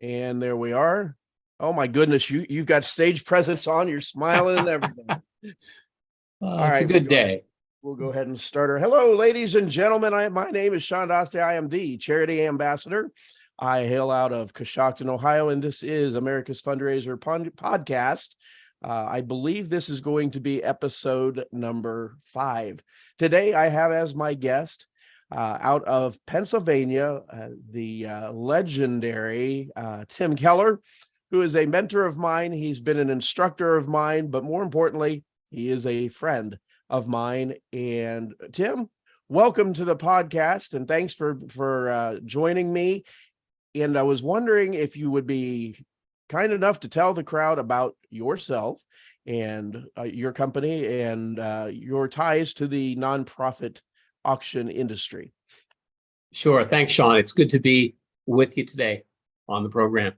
And there we are. Oh my goodness, you've got stage presence on. You're smiling and everything. All It's right, a good day. We'll go ahead and start her. Hello, ladies and gentlemen. My name is Shawn Dostie. I am the charity ambassador. I hail out of Coshocton, Ohio, and this is America's Fundraiser podcast. I believe this is going to be episode number 5. Today, I have as my guest out of Pennsylvania, the legendary Tim Keller, who is a mentor of mine. He's been an instructor of mine, but more importantly, he is a friend of mine. And Tim, welcome to the podcast, and thanks for joining me. And I was wondering if you would be kind enough to tell the crowd about yourself and your company and your ties to the nonprofit auction industry. Sure. Thanks, Shawn. It's good to be with you today on the program.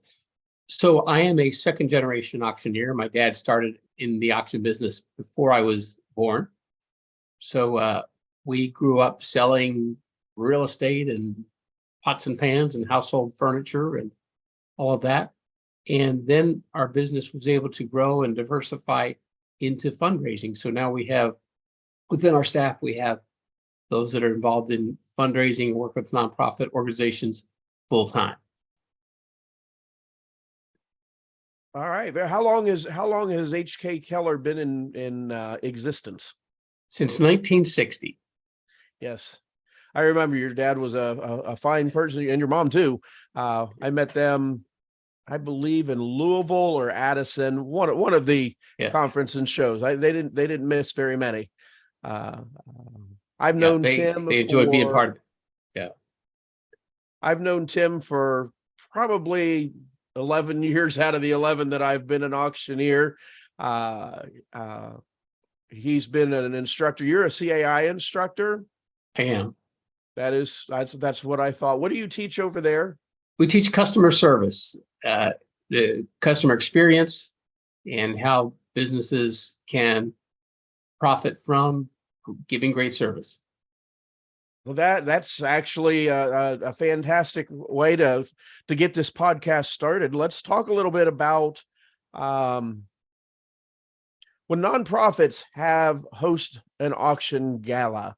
So I am a second generation auctioneer. My dad started in the auction business before I was born. So we grew up selling real estate and pots and pans and household furniture and all of that. And then our business was able to grow and diversify into fundraising. So now we have, within our staff, we have those that are involved in fundraising, work with nonprofit organizations full time. All right. How long has HK Keller been in existence? Since 1960. Yes. I remember your dad was a fine person, and your mom too. I met them, I believe, in Louisville or Addison, one of the conference and shows. They didn't miss very many. I've known Tim. They enjoyed being part of it. Yeah. I've known Tim for probably 11 years out of the 11 that I've been an auctioneer. He's been an instructor. You're a CAI instructor? I am. That's what I thought. What do you teach over there? We teach customer service, the customer experience, and how businesses can profit from giving great service. Well, that's actually a fantastic way to get this podcast started. Let's talk a little bit about when nonprofits host an auction gala.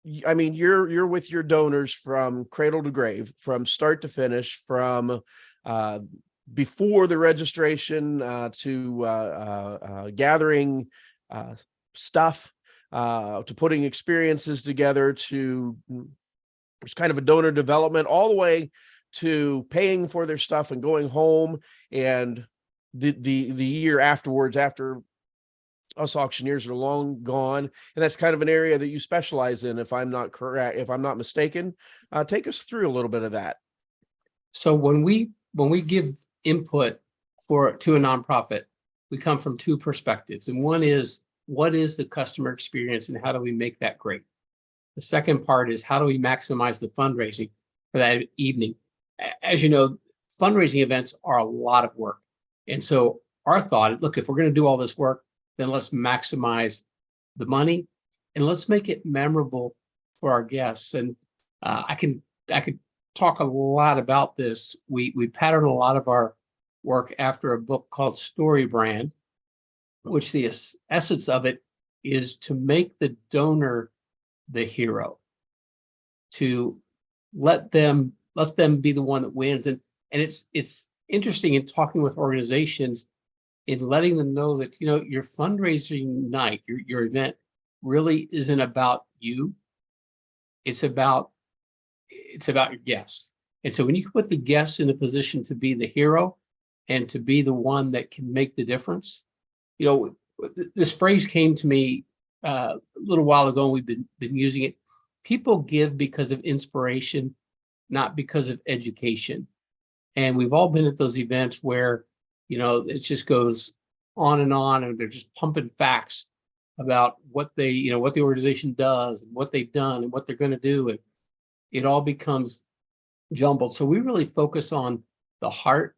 You're with your donors from cradle to grave, from start to finish, from before the registration to gathering stuff, to putting experiences together, to it's kind of a donor development, all the way to paying for their stuff and going home, and the year afterwards, after us auctioneers are long gone. And that's kind of an area that you specialize in, if I'm not mistaken. Take us through a little bit of that. So when we give input to a nonprofit, we come from two perspectives. And one is, what is the customer experience and how do we make that great? The second part is, how do we maximize the fundraising for that evening? As you know, fundraising events are a lot of work. And so our thought, look, if we're going to do all this work, then let's maximize the money and let's make it memorable for our guests. And I could talk a lot about this. We pattern a lot of our work after a book called Story Brand, which the essence of it is to make the donor the hero, to let them be the one that wins. And it's interesting in talking with organizations, in letting them know that, your fundraising night, your event really isn't about you. It's about your guests. And so when you put the guests in a position to be the hero and to be the one that can make the difference, this phrase came to me a little while ago, and we've been using it. People give because of inspiration, not because of education. And we've all been at those events where, it just goes on, and they're just pumping facts about what the organization does and what they've done and what they're going to do. And it all becomes jumbled. So we really focus on the heart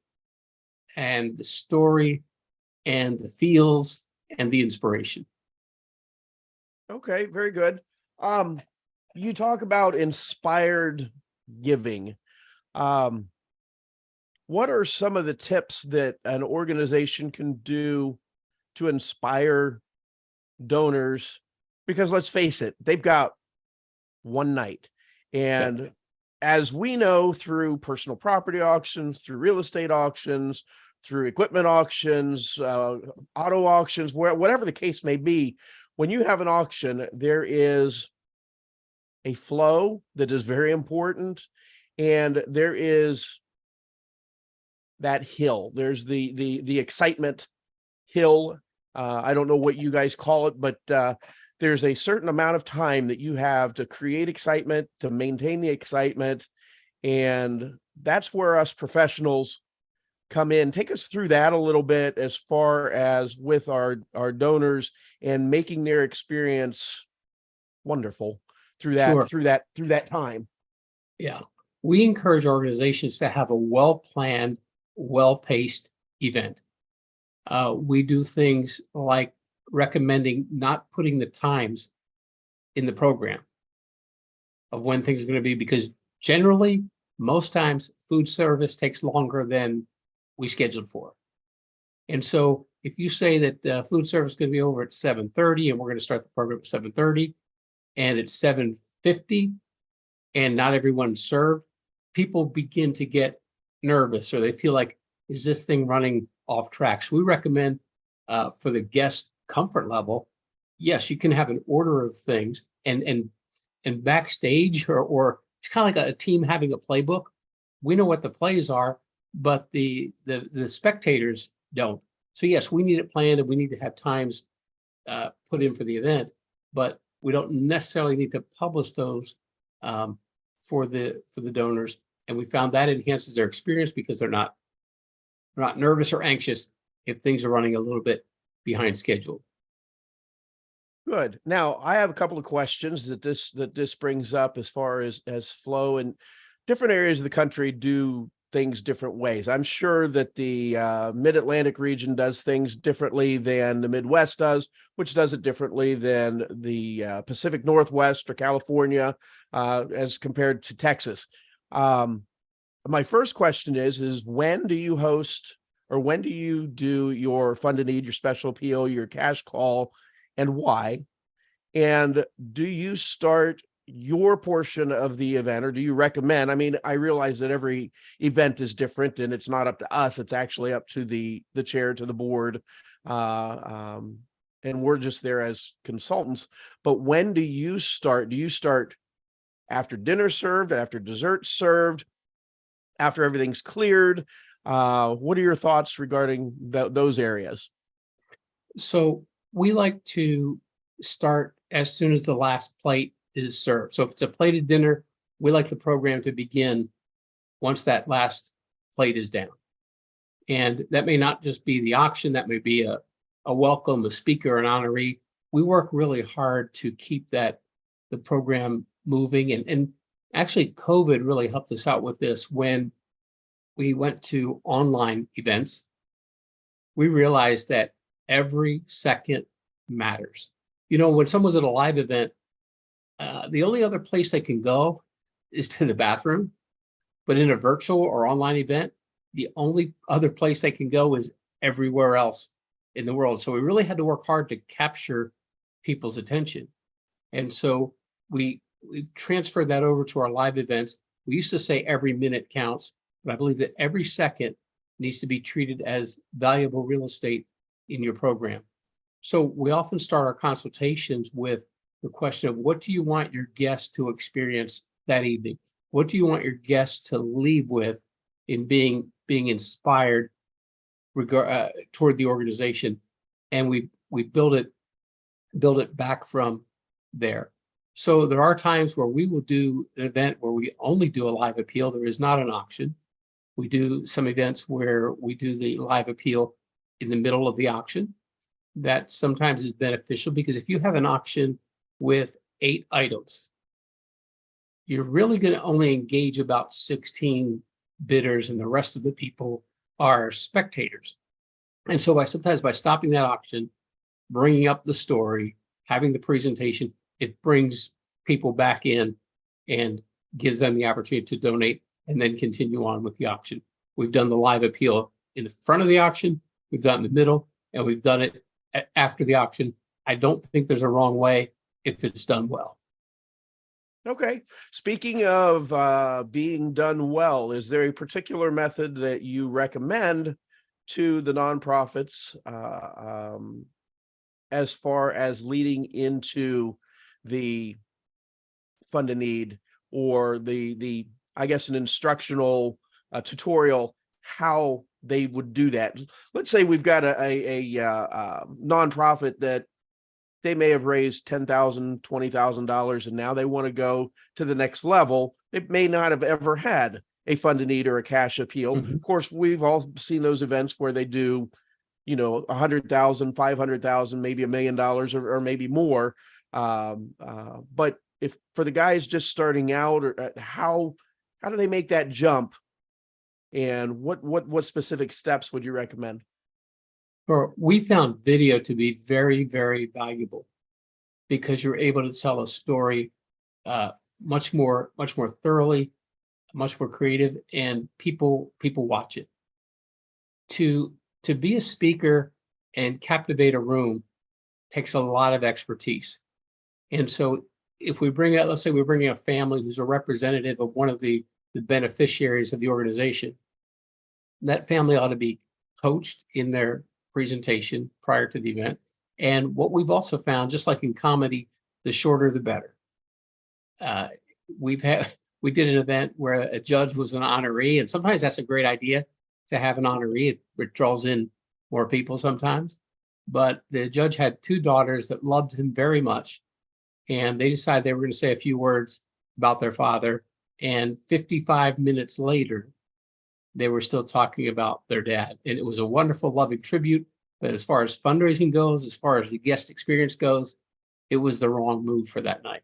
and the story and the feels and the inspiration. Okay, very good. You talk about inspired giving. What are some of the tips that an organization can do to inspire donors? Because let's face it, they've got one night. And as we know, through personal property auctions, through real estate auctions, through equipment auctions, auto auctions, whatever the case may be, when you have an auction, there is a flow that is very important, and there is that hill. There's the excitement hill. I don't know what you guys call it, but there's a certain amount of time that you have to create excitement, to maintain the excitement, and that's where us professionals come in. Take us through that a little bit as far as with our donors and making their experience wonderful through that Sure. through that time. Yeah. We encourage organizations to have a well-planned, well-paced event. We do things like recommending not putting the times in the program of when things are going to be, because generally, most times, food service takes longer than we scheduled for. And so if you say that food service is going to be over at 7:30 and we're going to start the program at 7:30 and it's 7:50 and not everyone's served, people begin to get nervous, or they feel like, is this thing running off track? So we recommend for the guest comfort level, yes, you can have an order of things, and backstage, or it's kind of like a team having a playbook. We know what the plays are, but the spectators don't. So yes, we need it planned, and we need to have times put in for the event, but we don't necessarily need to publish those for the donors. And we found that enhances their experience because they're not nervous or anxious if things are running a little bit behind schedule. Good. Now, I have a couple of questions that this brings up as far as flow, and different areas of the country do things different ways. I'm sure that the Mid-Atlantic region does things differently than the Midwest does, which does it differently than the Pacific Northwest or California as compared to Texas. My first question is when do you host, or when do you do your fund to need, your special appeal, your cash call, and why? And do you start your portion of the event, or do you recommend? I mean, I realize that every event is different and it's not up to us. It's actually up to the chair, to the board. And we're just there as consultants. But when do you start? Do you start after dinner served, after dessert served, after everything's cleared? What are your thoughts regarding those areas? So we like to start as soon as the last plate is served. So if it's a plated dinner, we like the program to begin once that last plate is down. And that may not just be the auction, that may be a welcome, a speaker, an honoree. We work really hard to keep the program moving. And actually, COVID really helped us out with this. When we went to online events, we realized that every second matters. You know, when someone's at a live event, the only other place they can go is to the bathroom. But in a virtual or online event, the only other place they can go is everywhere else in the world. So we really had to work hard to capture people's attention. And so we've transferred that over to our live events. We used to say every minute counts, but I believe that every second needs to be treated as valuable real estate in your program. So we often start our consultations with the question of, what do you want your guests to experience that evening? What do you want your guests to leave with in being inspired toward the organization? And we build it back from there. So there are times where we will do an event where we only do a live appeal. There is not an auction. We do some events where we do the live appeal in the middle of the auction. That sometimes is beneficial, because if you have an auction with 8 items, you're really going to only engage about 16 bidders, and the rest of the people are spectators. And so sometimes by stopping that auction, bringing up the story, having the presentation, it brings people back in, and gives them the opportunity to donate and then continue on with the auction. We've done the live appeal in the front of the auction, we've done it in the middle, and we've done it after the auction. I don't think there's a wrong way if it's done well. Okay. Speaking of being done well, is there a particular method that you recommend to the nonprofits as far as leading into the fund a need, or the I guess an instructional tutorial how they would do that? Let's say we've got a nonprofit that they may have raised $10,000, $20,000, and now they want to go to the next level. They may not have ever had a fund a need or a cash appeal. Mhm. Of course, we've all seen those events where they do, 100,000, 500,000, maybe $1 million or maybe more. But if for the guys just starting out, or how do they make that jump? And what specific steps would you recommend? Or we found video to be very, very valuable because you're able to tell a story much more thoroughly, much more creative, and people watch it. To be a speaker and captivate a room takes a lot of expertise. And so if we bring out, let's say we're bringing a family who's a representative of one of the beneficiaries of the organization, that family ought to be coached in their presentation prior to the event. And what we've also found, just like in comedy, the shorter the better. We did an event where a judge was an honoree, and sometimes that's a great idea to have an honoree. It draws in more people sometimes. But the judge had two daughters that loved him very much, and they decided they were going to say a few words about their father. And 55 minutes later, they were still talking about their dad. And it was a wonderful, loving tribute. But as far as fundraising goes, as far as the guest experience goes, it was the wrong move for that night.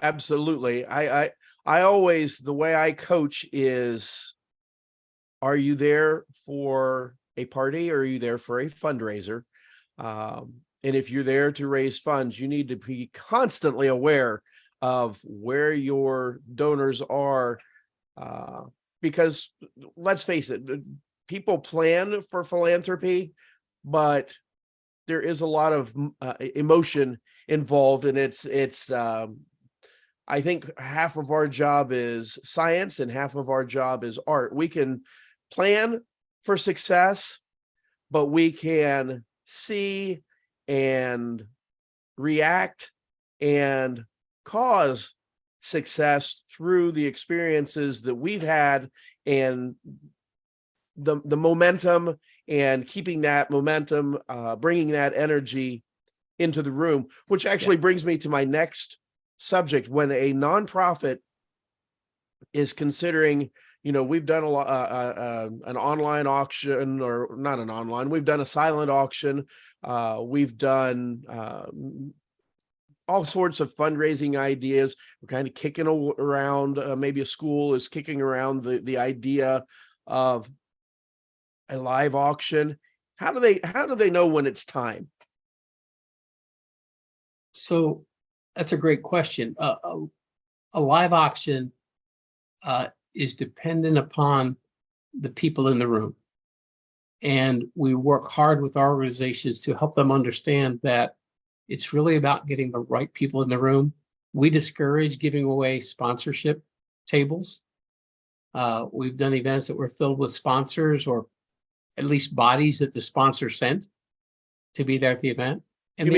Absolutely. I always, the way I coach is, are you there for a party, or are you there for a fundraiser? And if you're there to raise funds, you need to be constantly aware of where your donors are, because let's face it, people plan for philanthropy, but there is a lot of emotion involved, and it's I think half of our job is science and half of our job is art. We can plan for success, but we can see and react and cause success through the experiences that we've had, and the momentum, and keeping that momentum, bringing that energy into the room, which actually brings me to my next subject. When a nonprofit is considering, we've done a lot, an online auction, or not an online, we've done a silent auction. We've done all sorts of fundraising ideas. We're kind of kicking around, maybe a school is kicking around the idea of a live auction. How do they know when it's time? So that's a great question. A live auction is dependent upon the people in the room. And we work hard with our organizations to help them understand that it's really about getting the right people in the room. We discourage giving away sponsorship tables. We've done events that were filled with sponsors, or at least bodies that the sponsor sent to be there at the event. And You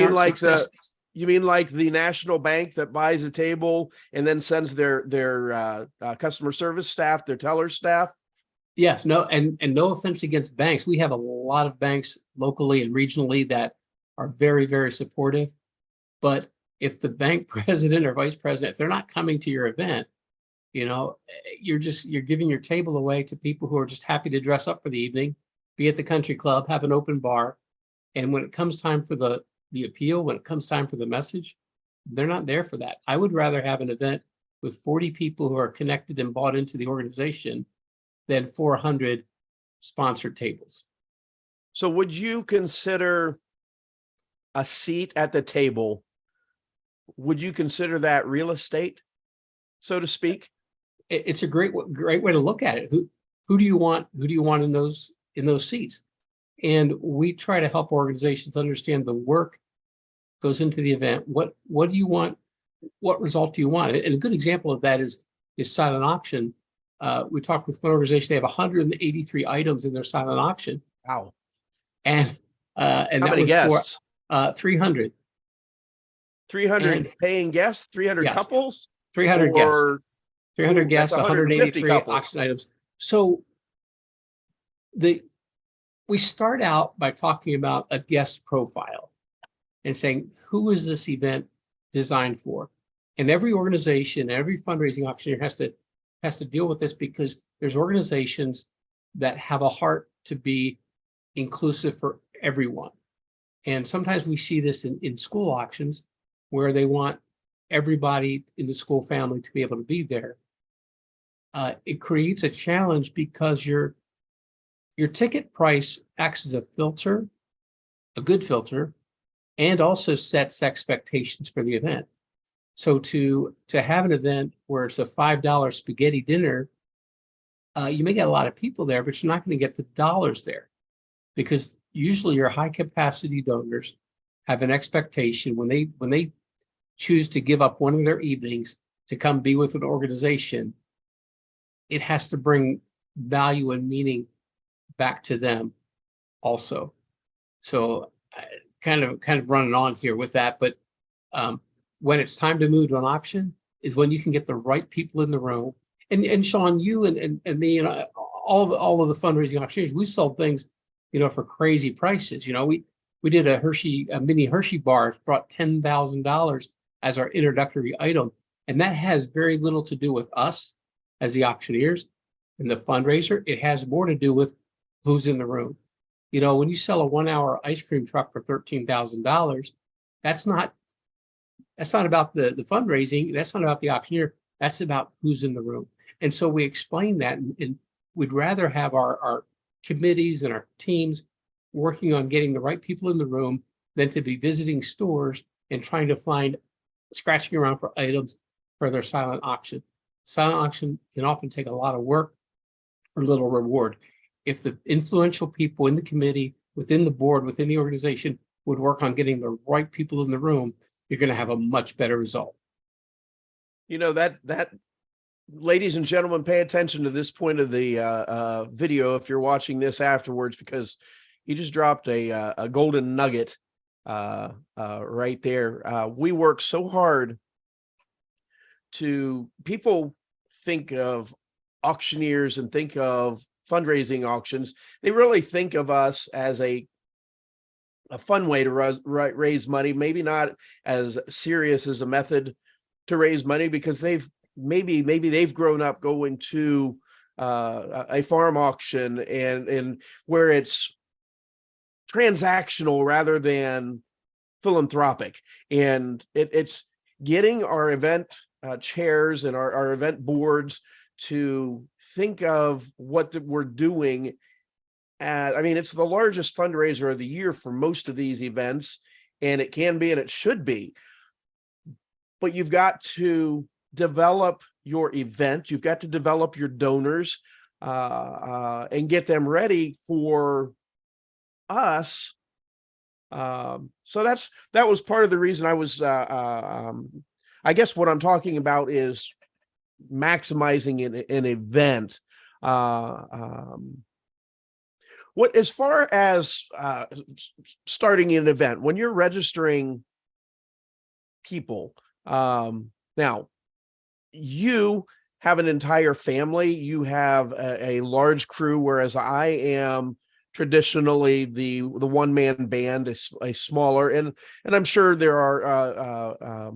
mean like the National Bank that buys a table and then sends their customer service staff, their teller staff? Yes, no, and no offense against banks. We have a lot of banks locally and regionally that are very, very supportive. But if the bank president or vice president, if they're not coming to your event, you're giving your table away to people who are just happy to dress up for the evening, be at the country club, have an open bar. And when it comes time for the appeal, when it comes time for the message, they're not there for that. I would rather have an event with 40 people who are connected and bought into the organization than 400 sponsored tables. So would you consider a seat at the table, would you consider that real estate? so to speak. It's a great way to look at it. Who do you want? Who do you want in those seats? And we try to help organizations understand the work goes into the event. What do you want? What result do you want? And a good example of that is silent auction. We talked with one organization. They have 183 items in their silent auction. Wow. And how that many was guests? For 300. 300 paying guests, 300 yes, couples, 300 guests, 300 guests, 183 couples. auction items. So we start out by talking about a guest profile and saying, who is this event designed for? And every organization, every fundraising auctioneer has to deal with this, because there's organizations that have a heart to be inclusive for everyone. And sometimes we see this in school auctions, where they want everybody in the school family to be able to be there. It creates a challenge, because your ticket price acts as a filter, a good filter, and also sets expectations for the event. So to have an event where it's a $5 spaghetti dinner, you may get a lot of people there, but you're not going to get the dollars there, because usually your high capacity donors have an expectation when they choose to give up one of their evenings to come be with an organization. It has to bring value and meaning back to them also. So kind of running on here with that, but when it's time to move to an auction is when you can get the right people in the room. And Shawn, you and me and all of the fundraising auctioneers, we sold things, for crazy prices. We did a mini Hershey bar, brought $10,000 as our introductory item. And that has very little to do with us as the auctioneers and the fundraiser. It has more to do with who's in the room. When you sell a 1-hour ice cream truck for $13,000, that's not about the fundraising. That's not about the auctioneer. That's about who's in the room. And so we explain that, and we'd rather have our committees and our teams working on getting the right people in the room than to be visiting stores and trying to scratching around for items for their silent auction. Silent auction can often take a lot of work for little reward. If the influential people in the committee, within the board, within the organization would work on getting the right people in the room, you're going to have a much better result. That ladies and gentlemen, pay attention to this point of the video if you're watching this afterwards, because he just dropped a golden nugget right there. We work so hard people think of auctioneers and think of fundraising auctions. They really think of us as a fun way to raise money, maybe not as serious as a method to raise money, because maybe they've grown up going to a farm auction and where it's transactional rather than philanthropic. And it's getting our event chairs and our event boards to think of what we're doing. It's the largest fundraiser of the year for most of these events, and it can be and it should be. But you've got to develop your event. You've got to develop your donors and get them ready for us. So that was part of the reason I was. I guess what I'm talking about is maximizing an event. What, as far as starting an event, when you're registering people, now you have an entire family, you have a large crew, whereas I am traditionally the one-man band, a smaller, and I'm sure there are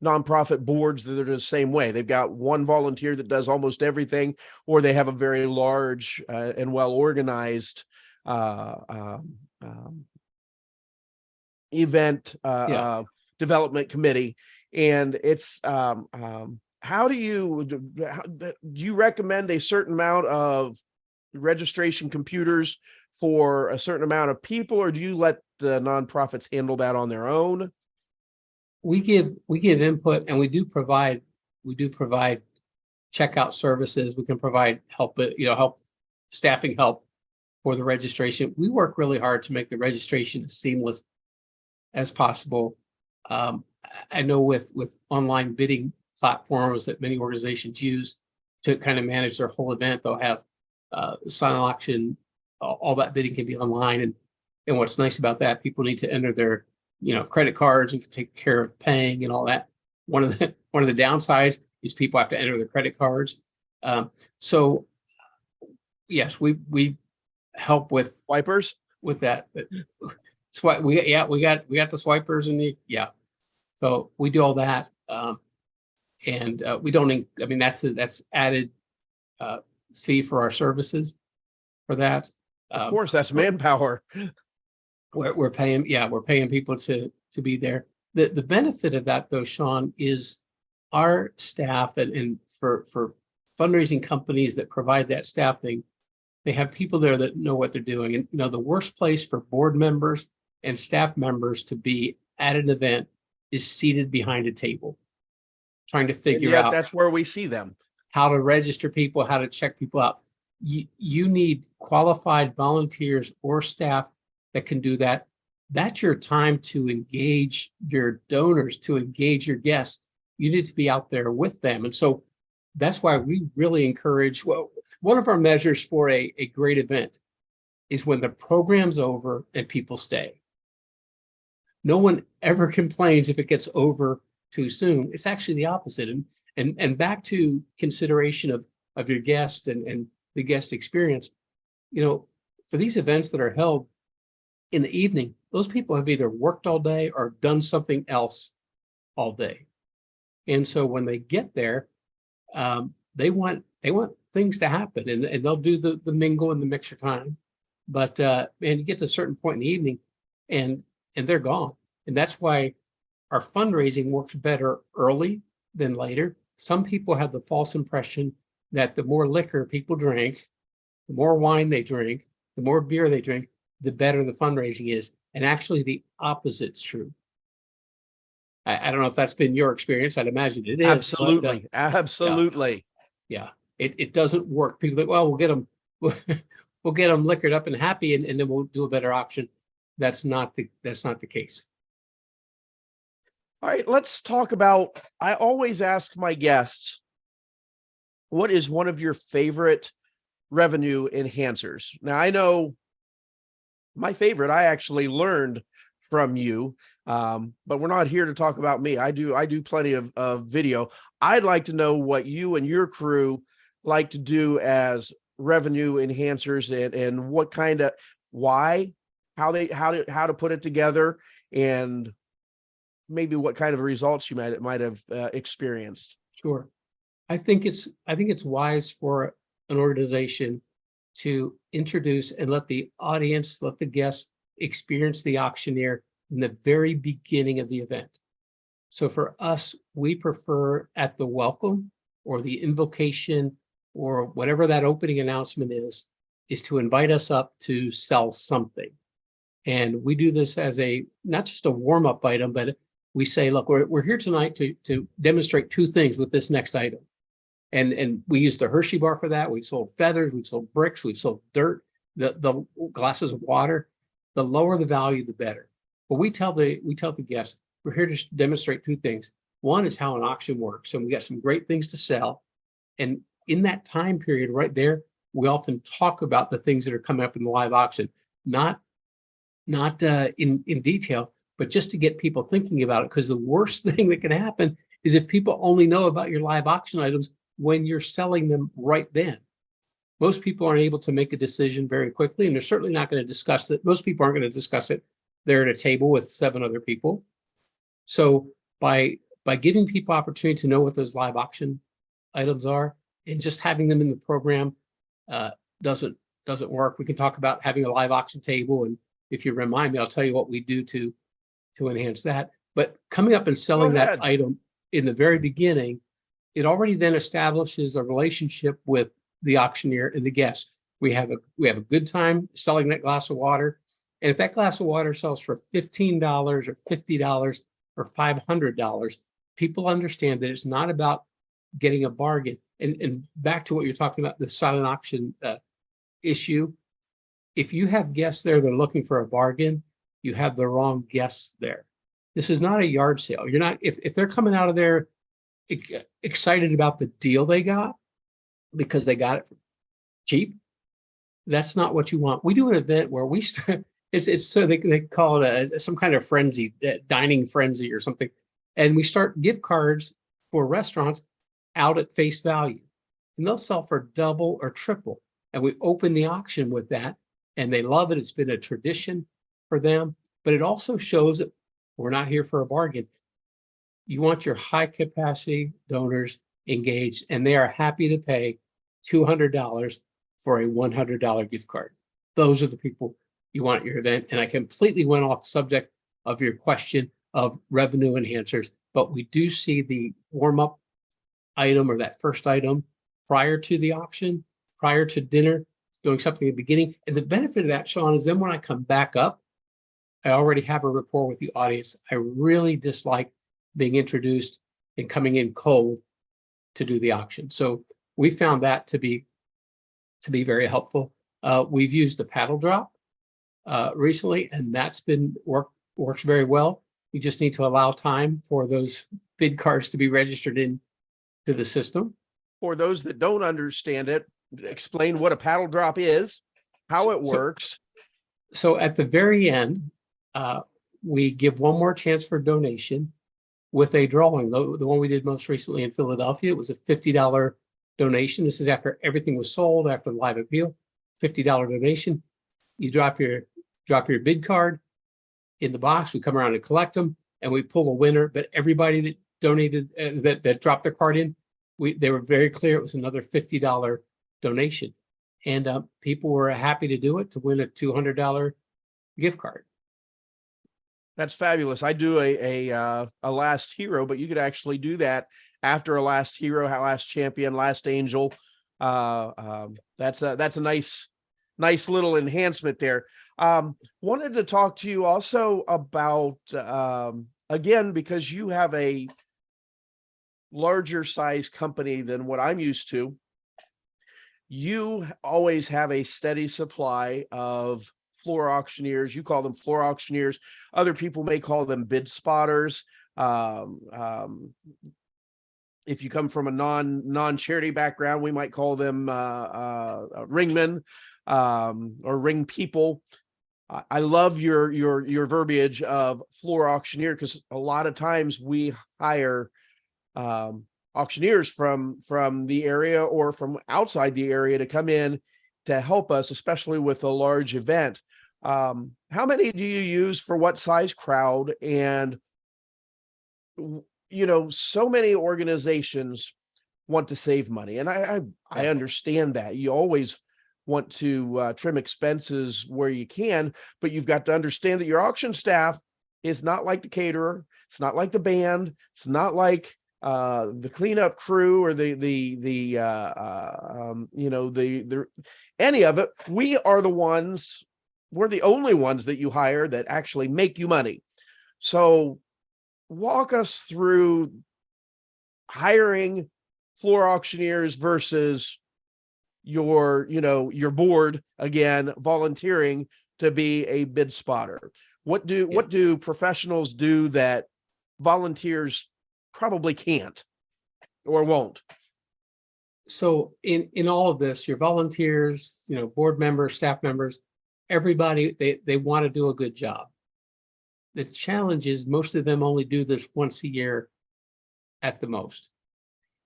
nonprofit boards that are the same way. They've got one volunteer that does almost everything, or they have a very large and well-organized event development committee. And it's how do you recommend a certain amount of registration computers for a certain amount of people, or do you let the nonprofits handle that on their own? We give input, and we do provide We do provide checkout services. We can provide help, staffing help for the registration. We work really hard to make the registration as seamless as possible. I know with online bidding platforms that many organizations use to kind of manage their whole event, they'll have silent auction, all that bidding can be online. And what's nice about that, people need to enter their credit cards and can take care of paying and all that. One of the downsides is people have to enter their credit cards. So yes, we help with Wipers with that. Swipe. We got the swipers and so we do all that. And we don't, that's added fee for our services for that. of course, that's manpower. We're paying people to be there. The benefit of that though, Shawn, is our staff and for fundraising companies that provide that staffing, they have people there that know what they're doing. And the worst place for board members and staff members to be at an event is seated behind a table, trying to figure out that's where we see them. How to register people, how to check people out. You need qualified volunteers or staff that can do that. That's your time to engage your donors, to engage your guests. You need to be out there with them. And so that's why we really encourage, one of our measures for a great event is when the program's over and people stay. No one ever complains if it gets over too soon. It's actually the opposite. And back to consideration of your guest and the guest experience, for these events that are held in the evening, those people have either worked all day or done something else all day. And so when they get there, they want things to happen, and they'll do the mingle and the mixer time. But and you get to a certain point in the evening and they're gone. And that's why our fundraising works better early than later. Some people have the false impression that the more liquor people drink, the more wine they drink, the more beer they drink, the better the fundraising is. And actually the opposite's true. I don't know if that's been your experience. I'd imagine it is. Absolutely. Absolutely. Yeah. It doesn't work. People think, well, we'll get them liquored up and happy, and then we'll do a better auction. That's not the case. All right, let's talk about, I always ask my guests, what is one of your favorite revenue enhancers? Now, I know my favorite, I actually learned from you, but we're not here to talk about me. I do plenty of video. I'd like to know what you and your crew like to do as revenue enhancers, and what kind of, why, how to put it together, and maybe what kind of results you might have experienced. Sure. I think it's wise for an organization to introduce and let the audience, let the guests experience the auctioneer in the very beginning of the event. So for us, we prefer at the welcome or the invocation or whatever that opening announcement is to invite us up to sell something. And we do this as not just a warm-up item, but we say, look, we're here tonight to demonstrate two things with this next item. And we use the Hershey bar for that. We've sold feathers, we've sold bricks, we've sold dirt, the glasses of water. The lower the value, the better. But we tell the guests, we're here to demonstrate two things. One is how an auction works. And we got some great things to sell. And in that time period right there, we often talk about the things that are coming up in the live auction, not in detail, but just to get people thinking about it. Because the worst thing that can happen is if people only know about your live auction items when you're selling them right then. Most people aren't able to make a decision very quickly, and they're certainly not going to discuss it. Most people aren't going to discuss it. They're at a table with 7 other people. So by giving people opportunity to know what those live auction items are, and just having them in the program doesn't work. We can talk about having a live auction table, and if you remind me, I'll tell you what we do to enhance that. But coming up and selling that item in the very beginning, it already then establishes a relationship with the auctioneer and the guest. We have a good time selling that glass of water. And if that glass of water sells for $15 or $50 or $500, people understand that it's not about getting a bargain. And back to what you're talking about, the silent auction issue. If you have guests there that are looking for a bargain, you have the wrong guests there. This is not a yard sale. You're not, if they're coming out of there excited about the deal they got because they got it cheap, that's not what you want. We do an event where we start, it's so they call it some kind of frenzy, dining frenzy or something. And we start gift cards for restaurants out at face value. And they'll sell for double or triple. And we open the auction with that. And they love it. It's been a tradition for them. But it also shows that we're not here for a bargain. You want your high capacity donors engaged, and they are happy to pay $200 for a $100 gift card. Those are the people you want at your event. And I completely went off subject of your question of revenue enhancers, but we do see the warm-up item or that first item prior to the auction, prior to dinner, doing something at the beginning. And the benefit of that, Shawn, is then when I come back up, I already have a rapport with the audience. I really dislike being introduced and coming in cold to do the auction. So we found that to be very helpful. We've used the paddle drop recently, and that's been works very well. You just need to allow time for those bid cards to be registered into the system. For those that don't understand it, explain what a paddle drop is, how it works. So at the very end, we give one more chance for donation with a drawing. The one we did most recently in Philadelphia, it was a $50 donation. This is after everything was sold, after the live appeal, $50 donation. You drop your bid card in the box. We come around and collect them, and we pull a winner. But everybody that donated, that dropped their card in, they were very clear it was another $50 donation, and people were happy to do it to win a $200 gift card. That's fabulous. I do a last hero, but you could actually do that after a last hero, last champion, last angel. That's a nice little enhancement there. Wanted to talk to you also about, again, because you have a larger size company than what I'm used to, you always have a steady supply of floor auctioneers. You call them floor auctioneers. Other people may call them bid spotters. If you come from a non-charity background, we might call them ringmen or ring people. I love your verbiage of floor auctioneer, because a lot of times we hire auctioneers from the area or from outside the area to come in to help us, especially with a large event. How many do you use for what size crowd? And so many organizations want to save money, and I understand that. You always want to trim expenses where you can, but you've got to understand that your auction staff is not like the caterer. It's not like the band. It's not like the cleanup crew or the any of it. We're the only ones that you hire that actually make you money. So walk us through hiring floor auctioneers versus your board, again, volunteering to be a bid spotter. What do professionals do that volunteers probably can't or won't? So in all of this, your volunteers, board members, staff members, everybody, they want to do a good job. The challenge is most of them only do this once a year at the most.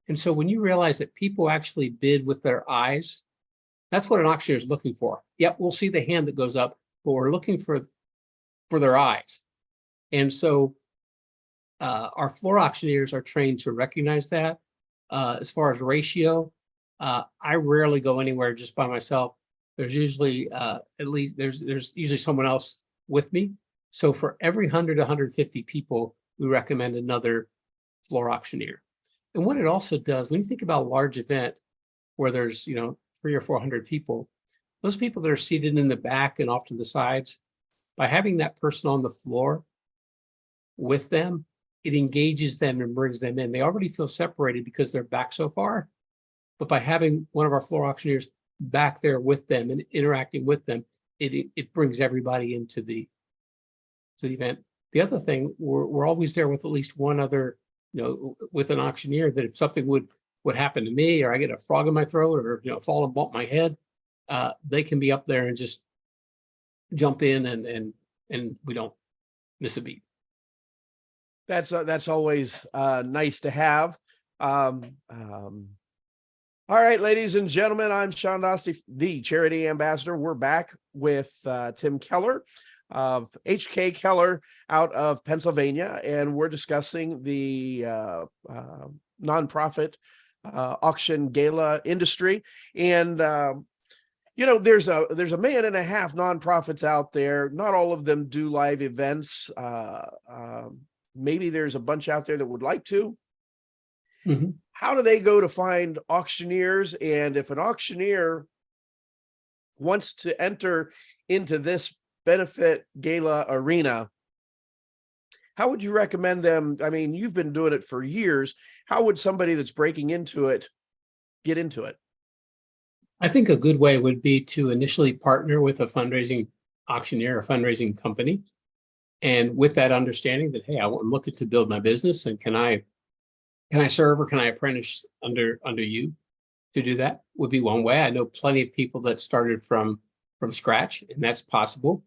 And so when you realize that people actually bid with their eyes, that's what an auctioneer is looking for. Yep, we'll see the hand that goes up, but we're looking for their eyes. And so our floor auctioneers are trained to recognize that. As far as ratio, I rarely go anywhere just by myself. There's usually there's usually someone else with me. So for every 100 to 150 people, we recommend another floor auctioneer. And what it also does, when you think about a large event where there's 300 or 400 people, those people that are seated in the back and off to the sides, by having that person on the floor with them, it engages them and brings them in. They already feel separated because they're back so far, but by having one of our floor auctioneers back there with them and interacting with them, it brings everybody into the event. The other thing, we're always there with at least one other, with an auctioneer, that if something would happen to me, or I get a frog in my throat, or fall and bump my head, they can be up there and just jump in, and we don't miss a beat. That's always nice to have. All right, ladies and gentlemen, I'm Shawn Dostie, the charity ambassador. We're back with Tim Keller of HK Keller out of Pennsylvania, and we're discussing the nonprofit auction gala industry. And there's a 1.5 million nonprofits out there. Not all of them do live events. Maybe there's a bunch out there that would like to. Mm-hmm. How do they go to find auctioneers? And if an auctioneer wants to enter into this benefit gala arena, how would you recommend them? I mean, you've been doing it for years. How would somebody that's breaking into it get into it? I think a good way would be to initially partner with a fundraising auctioneer, a fundraising company. And with that understanding that, hey, I'm looking to build my business, and can I serve, or can I apprentice under you to do that, would be one way. I know plenty of people that started from scratch, and that's possible.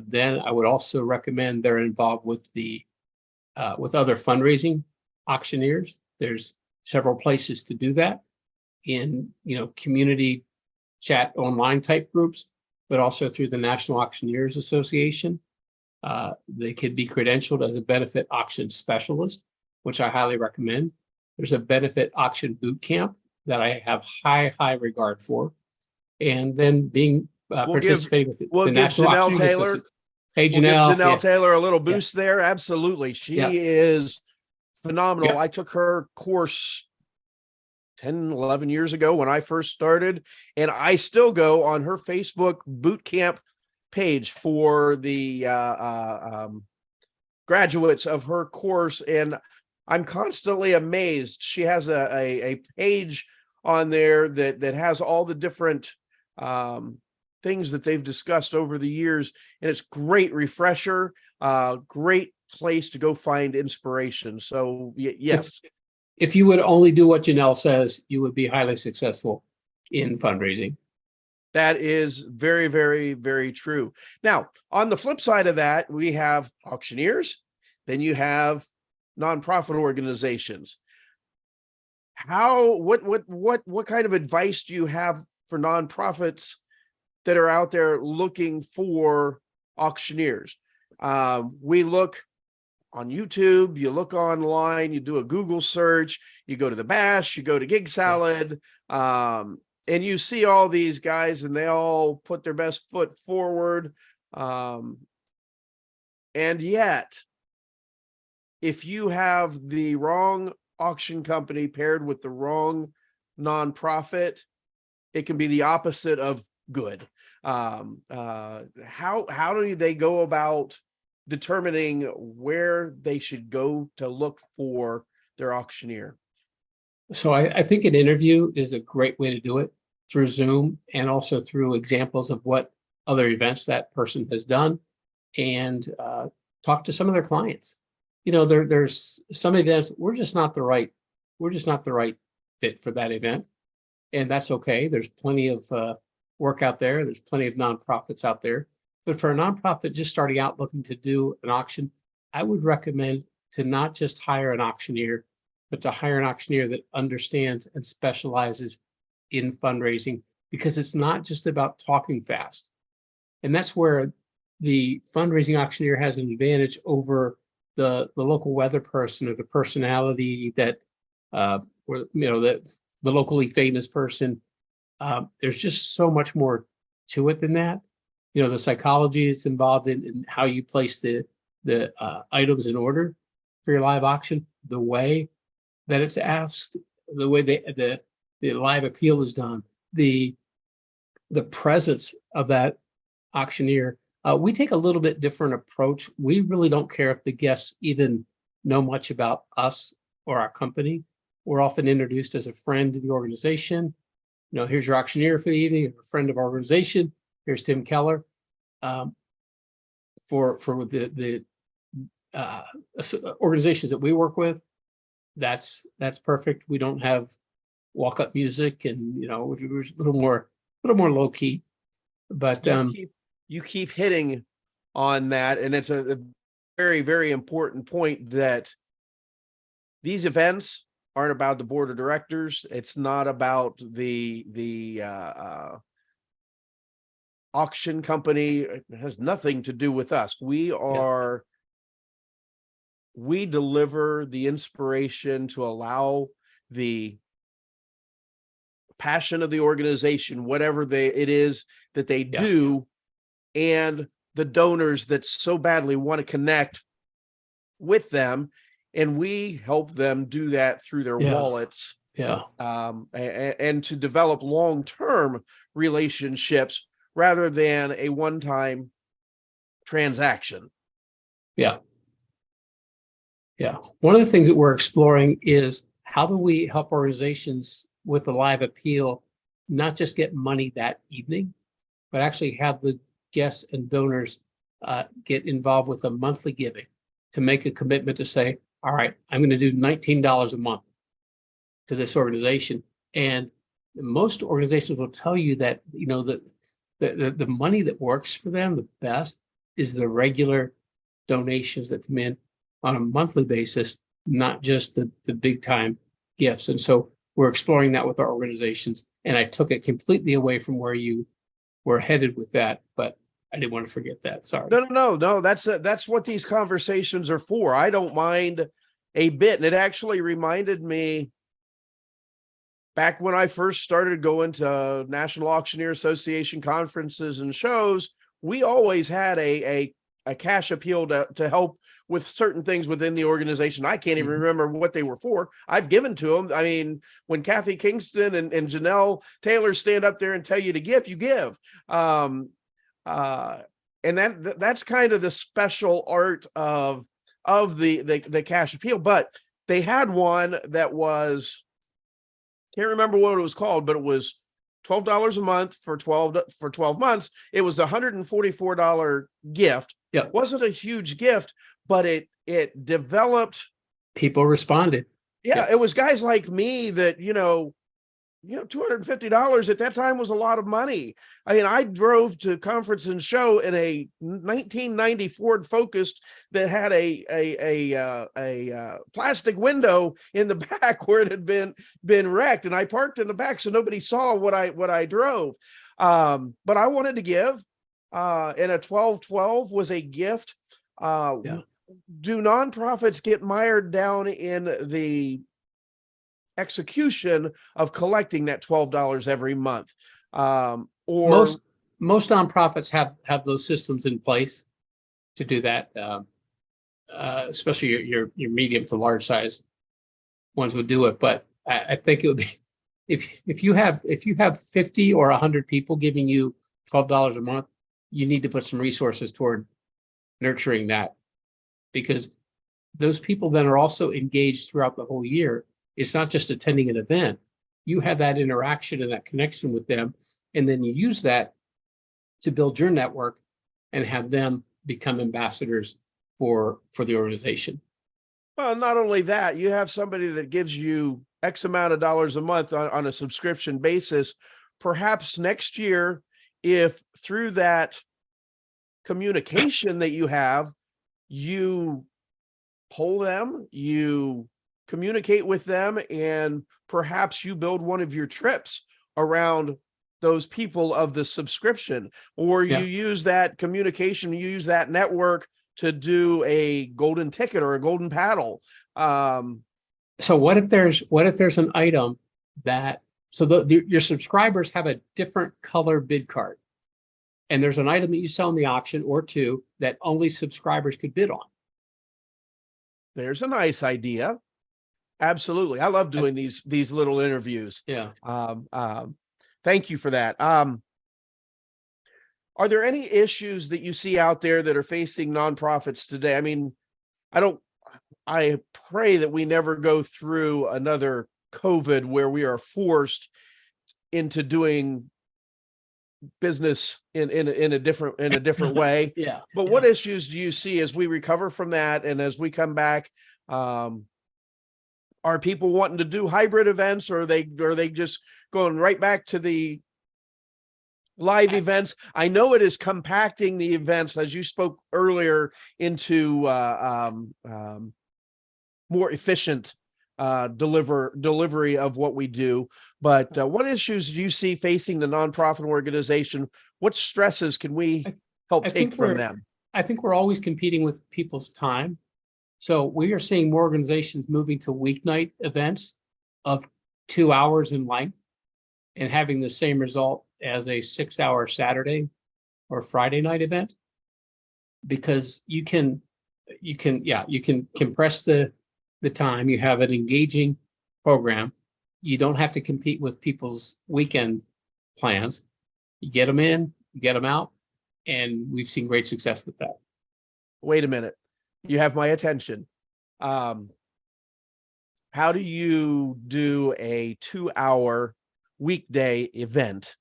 Then I would also recommend they're involved with with other fundraising auctioneers. There's several places to do that in community chat online type groups, but also through the National Auctioneers Association. They could be credentialed as a benefit auction specialist, which I highly recommend. There's a benefit auction boot camp that I have high regard for. And then being participating with the National Janelle Taylor. Hey, Janelle. We'll give Janelle Taylor a little boost there. Absolutely. She is phenomenal. I took her course 10, 11 years ago when I first started, and I still go on her Facebook boot camp page for the graduates of her course, and I'm constantly amazed. She has a page on there that has all the different things that they've discussed over the years, and it's great refresher, great place to go find inspiration. So yes, if you would only do what Janelle says, you would be highly successful in fundraising. That is very, very, very true. Now, on the flip side of that, we have auctioneers, then you have nonprofit organizations. What kind of advice do you have for nonprofits that are out there looking for auctioneers? We look on YouTube, you look online, you do a Google search, you go to the Bash, you go to Gig Salad, and you see all these guys, and they all put their best foot forward. And yet, if you have the wrong auction company paired with the wrong nonprofit, it can be the opposite of good. How do they go about determining where they should go to look for their auctioneer? So I think an interview is a great way to do it, through Zoom, and also through examples of what other events that person has done, and talk to some of their clients. There's some events we're just not the right fit for that event, and that's okay. There's plenty of work out there. There's plenty of nonprofits out there. But for a nonprofit just starting out looking to do an auction, I would recommend to not just hire an auctioneer, but to hire an auctioneer that understands and specializes in fundraising, because it's not just about talking fast. And that's where the fundraising auctioneer has an advantage over the local weather person, or the personality that, or the locally famous person. There's just so much more to it than that. The psychology is involved in how you place the items in order for your live auction, the way that it's asked, the way the live appeal is done, the presence of that auctioneer. We take a little bit different approach. We really don't care if the guests even know much about us or our company. We're often introduced as a friend to the organization. Here's your auctioneer for the evening, a friend of our organization. Here's Tim Keller. For the organizations that we work with, that's perfect. We don't have walk up music, and we're a little more low key. But you keep hitting on that, and it's a very, very important point that these events aren't about the board of directors. It's not about the auction company. It has nothing to do with us. We deliver the inspiration to allow the passion of the organization, whatever it is that they do, and the donors that so badly want to connect with them, and we help them do that through their wallets, and to develop long-term relationships rather than a one-time transaction. One of the things that we're exploring is how do we help organizations with a live appeal not just get money that evening, but actually have the guests and donors get involved with a monthly giving, to make a commitment to say, all right, I'm going to do $19 a month to this organization. And most organizations will tell you that, the money that works for them the best is the regular donations that come in on a monthly basis, not just the big time gifts. And so we're exploring that with our organizations. And I took it completely away from where you were headed with that, but I didn't want to forget that. Sorry. No. That's what these conversations are for. I don't mind a bit. And it actually reminded me back when I first started going to National Auctioneer Association conferences and shows, we always had a cash appeal to help with certain things within the organization. I can't even remember what they were for. I've given to them. I mean, when Kathy Kingston and Janelle Taylor stand up there and tell you to give, you give. And that's kind of the special art of the cash appeal. But they had one that was, can't remember what it was called, but it was $12 a month for 12 months. It was a $144 gift. It wasn't a huge gift, but it developed. People responded. It was guys like me that, $250 at that time was a lot of money. I mean, I drove to conference and show in a 1990 Ford Focus that had a plastic window in the back where it had been wrecked, and I parked in the back so nobody saw what I drove. But I wanted to give, and a 1212 was a gift. Do nonprofits get mired down in the execution of collecting that $12 every month? Or most nonprofits have those systems in place to do that. Especially your medium to large size ones would do it. But I think it would be, if you have 50 or 100 people giving you $12 a month, you need to put some resources toward nurturing that, because those people then are also engaged throughout the whole year. It's not just attending an event. You have that interaction and that connection with them, and then you use that to build your network and have them become ambassadors for the organization. Well, not only that, you have somebody that gives you X amount of dollars a month on a subscription basis. Perhaps next year, if through that communication that you have, you poll them, you communicate with them, and perhaps you build one of your trips around those people of the subscription, or you use that communication, you use that network to do a golden ticket or a golden paddle. So what if there's an item that, your subscribers have a different color bid card, and there's an item that you sell in the auction or two that only subscribers could bid on? There's a nice idea. Absolutely. I love doing these little interviews. Thank you for that. Are there any issues that you see out there that are facing nonprofits today? I mean, I pray that we never go through another COVID where we are forced into doing business in a different way. Yeah. But what issues do you see as we recover from that and as we come back? Are people wanting to do hybrid events, or are they just going right back to the live events? I know it is compacting the events, as you spoke earlier, into more efficient delivery of what we do. But what issues do you see facing the nonprofit organization? What stresses can we help take from them? I think we're always competing with people's time. So we are seeing more organizations moving to weeknight events of 2 hours in length and having the same result as a 6-hour Saturday or Friday night event, because you can compress the time. You have an engaging program. You don't have to compete with people's weekend plans. You get them in, get them out, and we've seen great success with that. Wait a minute. You have my attention. How do you do a 2-hour weekday event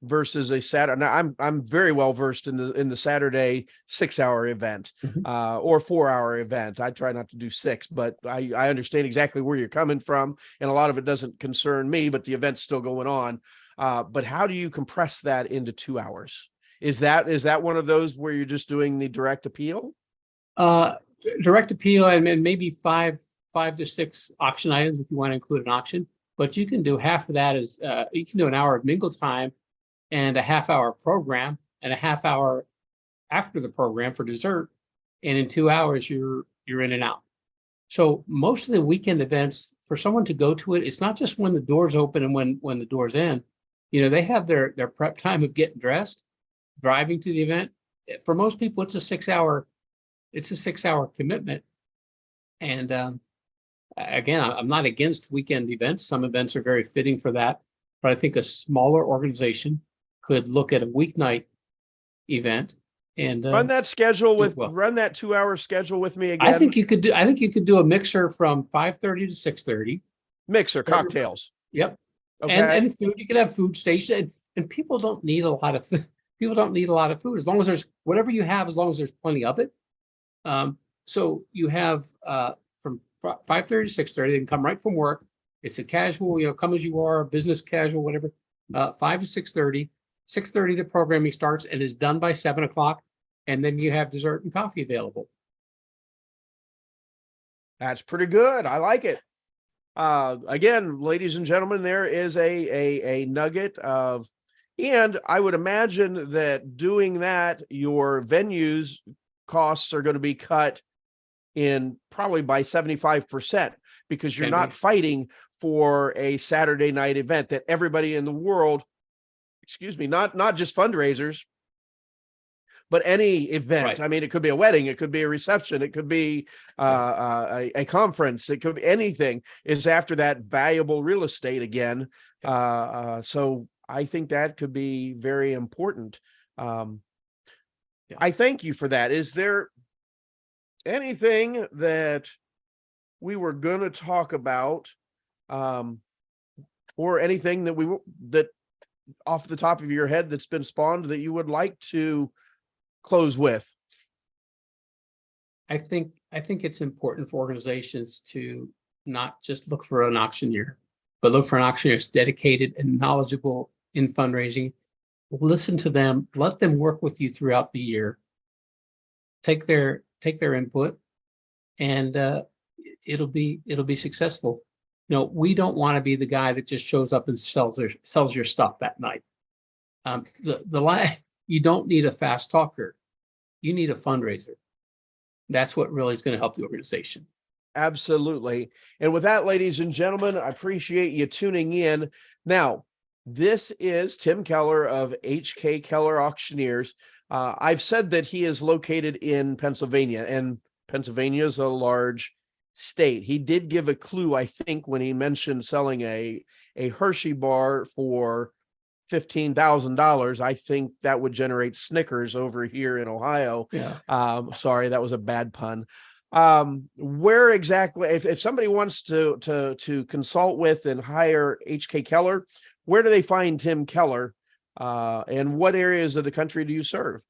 versus a Saturday? Now, I'm very well versed in the Saturday 6-hour event or 4-hour event. I try not to do 6, but I understand exactly where you're coming from, and a lot of it doesn't concern me, but the event's still going on. But how do you compress that into 2 hours? Is that one of those where you're just doing the direct appeal? Direct appeal, and maybe five to six auction items if you want to include an auction. But you can do half of that as you can do an hour of mingle time and a half-hour program and a half hour after the program for dessert. And in 2 hours, you're in and out. So most of the weekend events, for someone to go to it, it's not just when the doors open and when the doors end. You know, they have their prep time of getting dressed, driving to the event. For most people, it's a 6-hour commitment. And again, I'm not against weekend events. Some events are very fitting for that, but I think a smaller organization could look at a weeknight event and run that 2-hour schedule with me again. I think you could do a mixer from 5:30 to 6:30. Mixer cocktails. Yep. Okay. And food. You could have food station, and people don't need a lot of food. People don't need a lot of food as long as there's whatever you have, as long as there's plenty of it. So you have from 5:30 to 6:30. They can come right from work. It's a casual, come as you are, business casual, whatever. 5 to 6:30. 6:30 the programming starts and is done by 7 o'clock, and then you have dessert and coffee available. That's pretty good. I like it. Again, ladies and gentlemen, there is a nugget of, and I would imagine that doing that, your venues costs are going to be cut in probably by 75%, because you're not fighting for a Saturday night event that everybody in the world, not just fundraisers, but any event. Right. I mean, it could be a wedding, it could be a reception, it could be a conference, it could be anything, is after that valuable real estate again. So I think that could be very important. I thank you for that. Is there anything that we were going to talk about, or anything that off the top of your head that's been spawned that you would like to close with? I think it's important for organizations to not just look for an auctioneer, but look for an auctioneer that's dedicated and knowledgeable in fundraising. Listen to them, let them work with you throughout the year. Take their input, and it'll be successful. We don't want to be the guy that just shows up and sells your stuff that night. You don't need a fast talker. You need a fundraiser. That's what really is going to help the organization. Absolutely. And with that, ladies and gentlemen, I appreciate you tuning in. Now, this is Tim Keller of HK Keller Auctioneers. I've said that he is located in Pennsylvania, and Pennsylvania is a large state. He did give a clue, I think, when he mentioned selling a Hershey bar for $15,000. I think that would generate Snickers over here in Ohio. Yeah. Sorry, that was a bad pun. Where exactly, if somebody wants to consult with and hire HK Keller, where do they find Tim Keller? And what areas of the country do you serve?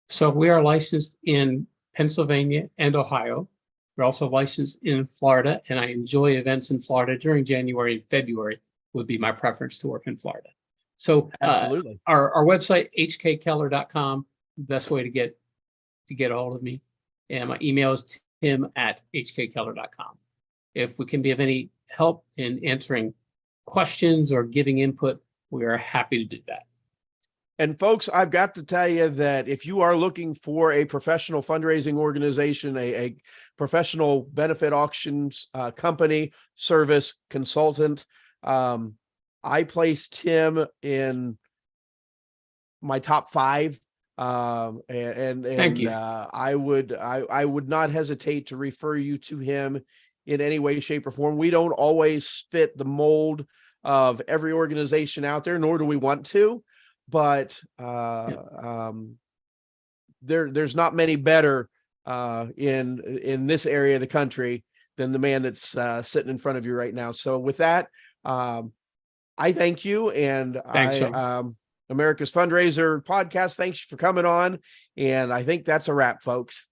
So we are licensed in Pennsylvania and Ohio. We're also licensed in Florida, and I enjoy events in Florida during January and February would be my preference to work in Florida. So Absolutely. Our website, hkkeller.com, the best way to get a hold of me. And my email is tim@hkkeller.com. If we can be of any help in answering questions or giving input, we are happy to do that. And folks, I've got to tell you that if you are looking for a professional fundraising organization, a professional benefit auctions company, service, consultant, I placed Tim in my top 5. Thank you. I would not hesitate to refer you to him in any way, shape, or form. We don't always fit the mold of every organization out there, nor do we want to. But there's not many better in this area of the country than the man that's sitting in front of you right now. So with that, I thank you, and Thanks, Shawn. America's Fundraiser podcast. Thanks for coming on, and I think that's a wrap, folks.